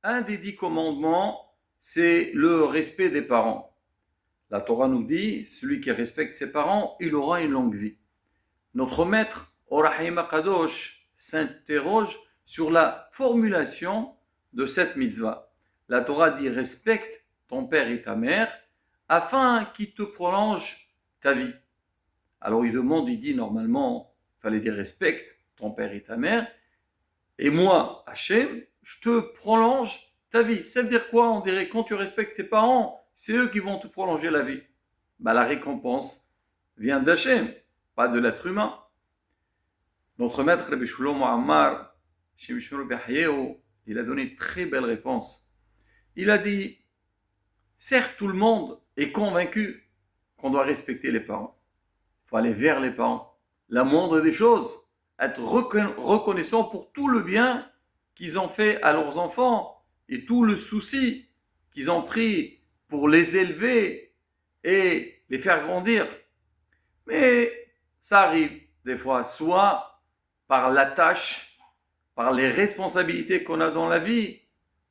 un des 10 commandements, c'est le respect des parents. La Torah nous dit, celui qui respecte ses parents, il aura une longue vie. Notre maître, Or HaChaim HaKadosh, s'interroge sur la formulation de cette mitzvah. La Torah dit, respecte ton père et ta mère, afin qu'ils te prolongent ta vie. Alors il demande, il dit normalement, il fallait dire respecte ton père et ta mère, et moi, Hachem, je te prolonge ta vie. Ça veut dire quoi? On dirait quand tu respectes tes parents, c'est eux qui vont te prolonger la vie. La récompense vient d'Hachem, pas de l'être humain. Notre maître, Rabbi Shlomo Ammar, il a donné une très belle réponse. Il a dit, certes, tout le monde est convaincu qu'on doit respecter les parents. Il faut aller vers les parents. La moindre des choses, être reconnaissant pour tout le bien qu'ils ont fait à leurs enfants et tout le souci qu'ils ont pris pour les élever et les faire grandir. Mais ça arrive des fois, soit par la tâche, par les responsabilités qu'on a dans la vie,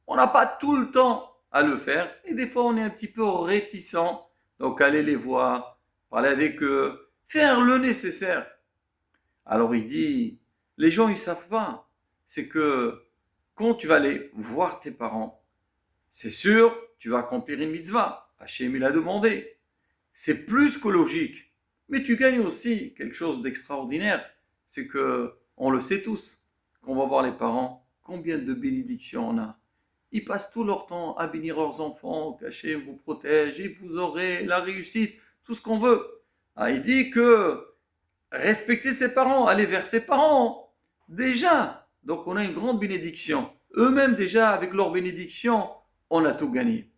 on n'a pas tout le temps à le faire et des fois on est un petit peu réticent. Donc aller les voir, parler avec eux, faire le nécessaire. Alors il dit, les gens ils savent pas, c'est que quand tu vas aller voir tes parents, c'est sûr, tu vas accomplir une mitzvah. Hachem il a demandé. C'est plus que logique. Mais tu gagnes aussi quelque chose d'extraordinaire. C'est que, on le sait tous, quand on va voir les parents, combien de bénédictions on a. Ils passent tout leur temps à bénir leurs enfants, qu'Hachem vous protège et vous aurez la réussite, tout ce qu'on veut. Il dit que respecter ses parents, aller vers ses parents, déjà, donc on a une grande bénédiction. Eux-mêmes déjà, avec leur bénédiction, on a tout gagné.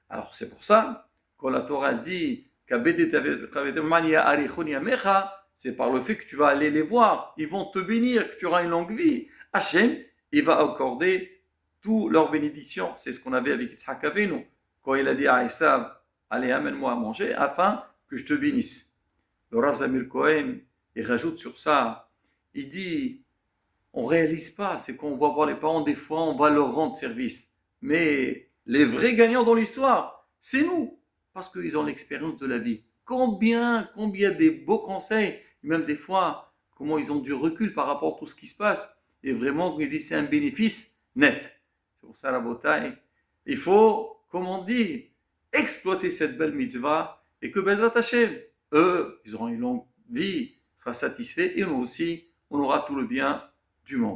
Alors c'est pour ça, quand la Torah dit c'est par le fait que tu vas aller les voir, ils vont te bénir, que tu auras une longue vie. Hachem, il va accorder toutes leurs bénédictions. C'est ce qu'on avait avec Yitzhak Avinu, quand il a dit à Esav, allez amène-moi à manger afin que je te bénisse. Le Rav Zamir Cohen, il rajoute sur ça, il dit, on ne réalise pas, c'est qu'on va voir les parents, des fois on va leur rendre service. Mais les vrais gagnants dans l'histoire, c'est nous, parce qu'ils ont l'expérience de la vie. Combien des beaux conseils, même des fois, comment ils ont du recul par rapport à tout ce qui se passe. Et vraiment, il dit, c'est un bénéfice net. C'est pour ça la bataille. Il faut, comme on dit, exploiter cette belle mitzvah et que Bezrat Hashem, eux, ils auront une longue vie, sera satisfait et nous aussi, on aura tout le bien du monde.